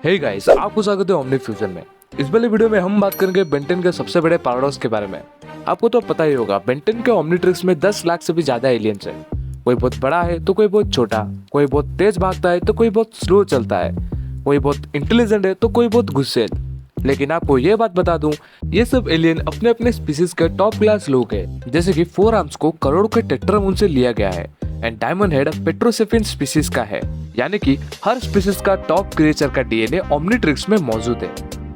Hey guys, आपको स्वागत है ओमनी फ्यूजन में। इस वाले वीडियो में हम बात करेंगे बेन 10 के सबसे बड़े पैराडॉक्स के बारे में। आपको तो पता ही होगा, बेन 10 के ओमनीट्रिक्स में 10 लाख से भी ज्यादा एलियंस है। कोई बहुत बड़ा है तो कोई बहुत छोटा, कोई बहुत तेज भागता है तो कोई बहुत स्लो चलता है, कोई बहुत इंटेलिजेंट है तो कोई बहुत गुस्सेल। लेकिन आपको ये बात बता दूं, ये सब एलियन अपने अपने स्पीसीज के टॉप क्लास लोग हैं। जैसे कि 4 आर्म्स को करोड़ के टेट्रामून से लिया गया है एंड डायमंड हेड पेट्रोसेफिन स्पीसीज का है, यानी कि हर स्पीसीज का टॉप क्रिएचर का डीएनए ओमनीट्रिक्स में मौजूद है।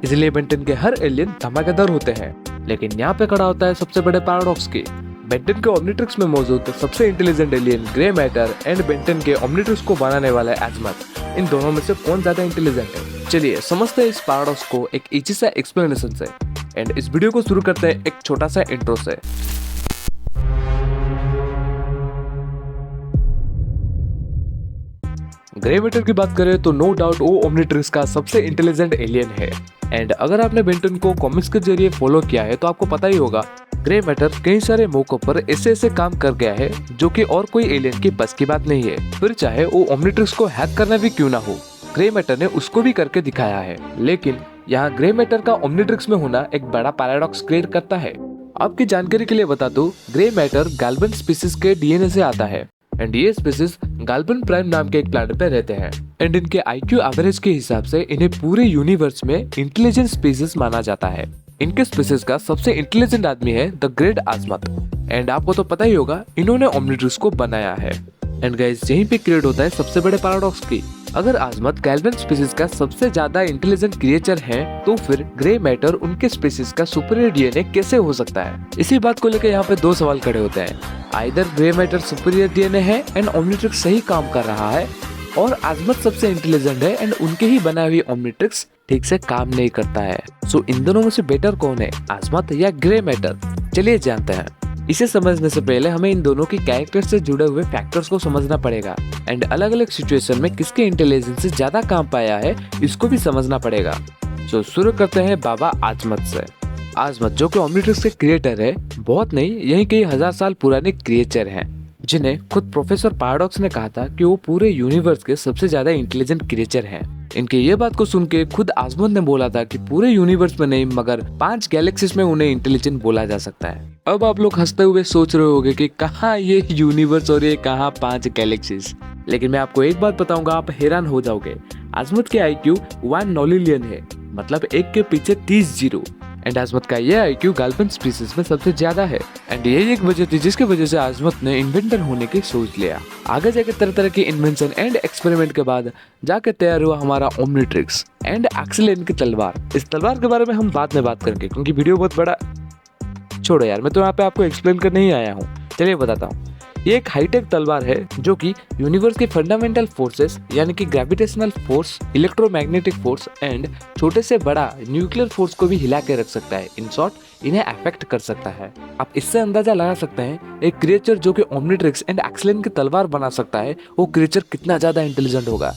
इसलिए बेन 10 के हर एलियन धमाकेदार होते हैं। लेकिन यहाँ पे खड़ा होता है सबसे बड़े पैराडॉक्स की। बेन 10 के ओमनीट्रिक्स में मौजूद सबसे intelligent alien grey matter and Ben 10 के ओमनीट्रिक्स को बनाने वाला अज़मत, इन दोनों में से कौन ज्यादा इंटेलिजेंट है? चलिए समझते हैं इस पैराडॉक्स को एक इजी सा एक्सप्लेनेशन से। एंड इस वीडियो को शुरू करते हैं एक छोटा सा इंट्रो से। ग्रे मैटर की बात करें तो नो डाउट वो ओमनीट्रिक्स का सबसे इंटेलिजेंट एलियन है। एंड अगर आपने बेन 10 को कॉमिक्स के जरिए फॉलो किया है तो आपको पता ही होगा, ग्रे मैटर कई सारे मौकों पर ऐसे काम कर गया है जो कि और कोई एलियन की बस की बात नहीं है। फिर चाहे वो ओमनीट्रिक्स को हैक करना भी क्यों ना हो, ग्रे मैटर ने उसको भी करके दिखाया है। लेकिन यहाँ ग्रे मैटर का ओमनीट्रिक्स में होना एक बड़ा पैराडॉक्स क्रिएट करता है। आपकी जानकारी के लिए बता दूं, ग्रे मैटर गाल्बन स्पीसीज के डीएनए से आता है एंड ये स्पीसीज गाल्बन प्राइम नाम के एक प्लैनेट पे रहते हैं। एंड इनके आईक्यू एवरेज के हिसाब से इन्हें पूरे यूनिवर्स में इंटेलिजेंट स्पीसीज माना जाता है। इनके स्पीसीज का सबसे इंटेलिजेंट आदमी है द ग्रेट अज़मत। एंड आपको तो पता ही होगा, इन्होंने ओमनीट्रिक्स को बनाया है। एंड गाइस, यहीं पे क्रिएट होता है सबसे बड़े पैराडॉक्स की। अगर अज़मत गाल्बन स्पीसीज का सबसे ज्यादा इंटेलिजेंट क्रिएचर है तो फिर ग्रे मैटर उनके स्पीसीज का सुपीरियर डीएनए कैसे हो सकता है? इसी बात को लेकर यहाँ पे दो सवाल खड़े होते हैं। Either grey matter superior DNA है एंड ओमनीट्रिक्स सही काम कर रहा है, और अज़मत सबसे इंटेलिजेंट है एंड उनके ही बनाए हुए ओमनीट्रिक्स ठीक से काम नहीं करता है। सो इन दोनों में से बेटर कौन है, अज़मत या ग्रे मैटर? चलिए जानते हैं। इसे समझने से पहले हमें इन दोनों की कैरेक्टर से जुड़े हुए फैक्टर्स को समझना पड़ेगा एंड अलग अलग सिचुएशन में किसके इंटेलिजेंस से ज्यादा काम पाया है इसको भी समझना पड़ेगा। तो शुरू करते हैं बाबा अज़मत से। अज़मत जो कि ओमनीट्रिक्स के क्रिएटर है, बहुत नहीं यही कई हजार साल पुराने क्रिएचर हैं, जिन्हें खुद प्रोफेसर पैराडॉक्स ने कहा था कि वो पूरे यूनिवर्स के सबसे ज्यादा इंटेलिजेंट क्रिएचर हैं। इनके ये बात को सुन के खुद अज़मत ने बोला था कि पूरे यूनिवर्स में नहीं मगर 5 गैलेक्सीज में उन्हें इंटेलिजेंट बोला जा सकता है। अब आप लोग हंसते हुए सोच रहे होंगे कि कहाँ ये यूनिवर्स और ये कहाँ 5 गैलेक्सीज। लेकिन मैं आपको एक बात बताऊंगा, आप हैरान हो जाओगे। अज़मत के आईक्यू 1 नॉलिलियन है, मतलब 1 के पीछे 30 जीरो। एंड अज़मत का ये आईक्यू गाल्बन स्पीसीज में सबसे ज्यादा है। एंड ये एक वजह थी जिसकी वजह से अज़मत ने इन्वेंटर होने की सोच लिया। आगे जाके तरह तरह के इन्वेंशन एंड एक्सपेरिमेंट के बाद जाके तैयार हुआ हमारा ओमनीट्रिक्स एंड एक्सीलेंट की तलवार। इस तलवार के बारे में हम बाद में बात करेंगे क्योंकि वीडियो बहुत बड़ा। छोड़ो यार, मैं तो यहाँ पे आपको एक्सप्लेन करने ही आया हूँ। चलिए बताता हूँ। ये एक हाईटेक तलवार है जो कि यूनिवर्स के फंडामेंटल फोर्सेस यानी कि gravitational force, electromagnetic force and छोटे से बड़ा न्यूक्लियर फोर्स को भी हिला के रख सकता है। इन शॉर्ट, इन्हें अफेक्ट कर सकता है। आप इससे अंदाजा लगा सकते हैं एक क्रिएचर जो कि ओमनीट्रिक्स एंड एक्सीलेंट की तलवार बना सकता है, वो क्रिएचर कितना ज्यादा इंटेलिजेंट होगा।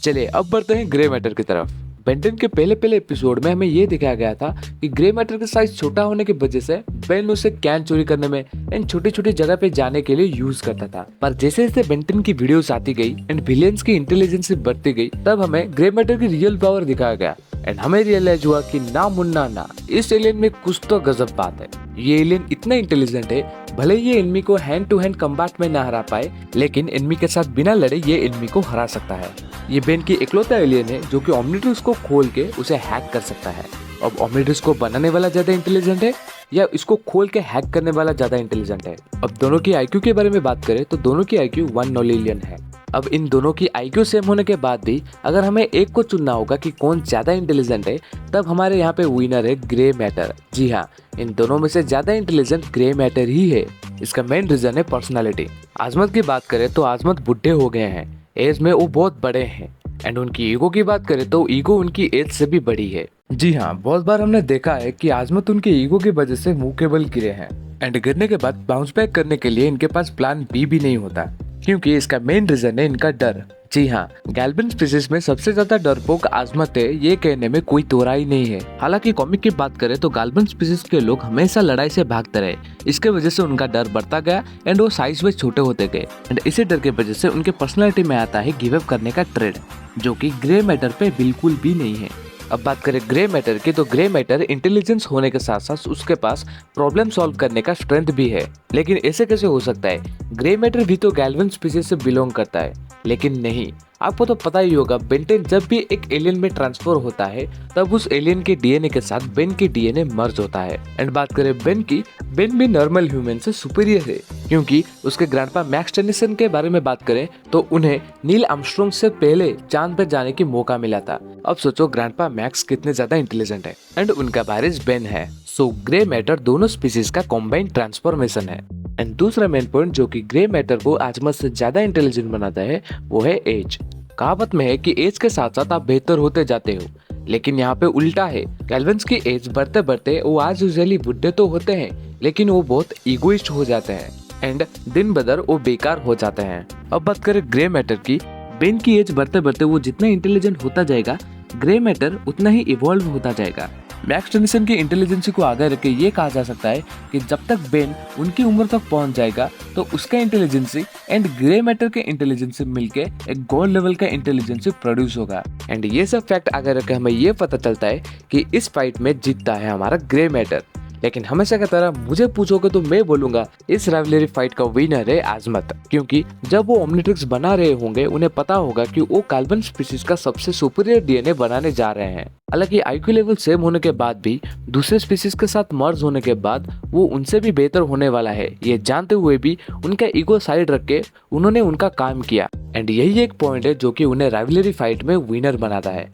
चलिए अब बढ़ते हैं ग्रे मैटर की तरफ। बेन 10 के पहले एपिसोड में हमें ये दिखाया गया था कि ग्रे मैटर का साइज छोटा होने की वजह से बेन उसे कैन चोरी करने में एंड छोटी छोटी जगह पे जाने के लिए यूज करता था। पर जैसे जैसे बेन 10 की वीडियोस आती गई एंड विलियंस की इंटेलिजेंस बढ़ती गई, तब हमें ग्रे मैटर की रियल पावर दिखाया गया एंड हमें रियलाइज हुआ कि ना मुन्ना ना, इस एलियन में कुछ तो गजब बात है। ये एलियन इतना इंटेलिजेंट है, भले ये एनिमी को हैंड टू हैंड कम्बैट में ना हरा पाए, लेकिन एनिमी के साथ बिना लड़े ये एनिमी को हरा सकता है। ये बेन की इकलौता एलियन है जो कि ओमनीट्रिक्स को खोल के उसे हैक कर सकता है। अब ओमनीट्रिक्स को बनाने वाला ज्यादा इंटेलिजेंट है या इसको खोल के हैक करने वाला ज्यादा इंटेलिजेंट है? अब दोनों की आईक्यू के बारे में बात करें तो दोनों की आईक्यू 1 नॉलिलियन है। अब इन दोनों की आईक्यू सेम होने के बाद भी अगर हमें एक को चुनना होगा कि कौन ज्यादा इंटेलिजेंट है, तब हमारे यहाँ पे विनर है ग्रे मैटर। जी हाँ, इन दोनों में से ज्यादा इंटेलिजेंट ग्रे मैटर ही है। इसका मेन रीजन है पर्सनालिटी। अज़मत की बात करें तो अज़मत बुढ़े हो गए हैं, एज में वो बहुत बड़े हैं। एंड उनकी ईगो की बात करें तो ईगो उनकी एज से भी बड़ी है। जी हाँ, बहुत बार हमने देखा है कि अज़मत उनके ईगो की वजह से मुंह के बल गिरे हैं एंड गिरने के बाद बाउंस बैक करने के लिए इनके पास प्लान बी भी नहीं होता, क्योंकि इसका मेन रीजन है इनका डर। जी हाँ, गैल्विन स्पीसीज में सबसे ज्यादा डरपोक आजमत है, ये कहने में कोई दोहराई नहीं है। हालांकि कॉमिक की बात करें तो गैल्विन स्पीसीज के लोग हमेशा लड़ाई से भागते रहे। इसके वजह से उनका डर बढ़ता गया एंड वो साइज में छोटे होते गए एंड इसी डर की वजह से उनके पर्सनैलिटी में आता है गिव अप करने का ट्रेड, जो कि ग्रे मैटर पे बिल्कुल भी नहीं है। अब बात करें ग्रे मैटर की, तो ग्रे मैटर इंटेलिजेंस होने के साथ साथ उसके पास प्रॉब्लम सॉल्व करने का स्ट्रेंथ भी है। लेकिन ऐसे कैसे हो सकता है? ग्रे मैटर भी तो गैल्विन स्पीसीज से बिलोंग करता है। लेकिन नहीं, आपको तो पता ही होगा, बेंटेन जब भी एक एलियन में ट्रांसफर होता है तब उस एलियन के डीएनए के साथ बेन के डीएनए मर्ज होता है। एंड बात करें बेन की, बेन भी नॉर्मल ह्यूमन से सुपीरियर है, क्योंकि उसके ग्रैंडपा मैक्स टेनिसन के बारे में बात करें तो उन्हें नील आर्मस्ट्रांग से पहले चांद पर जाने की मौका मिला था। अब सोचो ग्रैंडपा मैक्स कितने ज्यादा इंटेलिजेंट है एंड उनका वारिस बेन है। सो ग्रे मैटर दोनों स्पीसीज का कॉम्बाइंड ट्रांसफॉर्मेशन है। एंड दूसरा मेन पॉइंट जो कि ग्रे मैटर को आजमत से ज्यादा इंटेलिजेंट बनाता है वो है एज। कहावत में है कि एज के साथ साथ आप बेहतर होते जाते हो, लेकिन यहाँ पे उल्टा है। गैल्विन्स की एज बढ़ते बढ़ते वो आज यूजुअली बुढ़े तो होते हैं, लेकिन वो बहुत इगोइस्ट हो जाते हैं एंड दिन बदर वो बेकार हो जाते हैं। अब बात करें ग्रे मैटर की, बेन की एज बढ़ते बढ़ते वो जितना इंटेलिजेंट होता जाएगा, ग्रे मैटर उतना ही इवॉल्व होता जाएगा। मैक्स टेनिसन की इंटेलिजेंसी को आगे रख के ये कहा जा सकता है कि जब तक बेन उनकी उम्र तक पहुंच जाएगा तो उसका इंटेलिजेंसी एंड ग्रे मैटर के इंटेलिजेंसी मिलके एक गोल्ड लेवल का इंटेलिजेंसी प्रोड्यूस होगा। एंड ये सब फैक्ट आगे रख के हमें ये पता चलता है कि इस फाइट में जीतता है हमारा ग्रे मैटर। लेकिन हमेशा की तरह मुझे पूछोगे तो मैं बोलूंगा इस राइवलरी फाइट का विनर है आजमत, क्योंकि जब वो ओमनिट्रिक्स बना रहे होंगे उन्हें पता होगा कि वो गैल्विन स्पीसीज का सबसे सुपीरियर डीएनए बनाने जा रहे हैं। हालांकि आईक्यू लेवल सेम होने के बाद भी दूसरे स्पीसीज के साथ मर्ज होने के बाद वो उनसे भी बेहतर होने वाला है, ये जानते हुए भी उनका ईगो साइड रख के उन्होंने उनका काम किया। एंड यही एक पॉइंट है जो कि उन्हें राइवलरी फाइट में विनर बनाता है।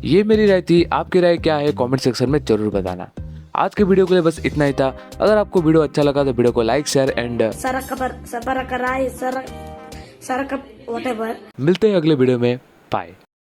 ये मेरी राय थी, आपकी राय क्या है कमेंट सेक्शन में जरूर बताना। आज के वीडियो के लिए बस इतना ही था। अगर आपको वीडियो अच्छा लगा तो वीडियो को लाइक शेयर एंड मिलते हैं अगले वीडियो में। बाय।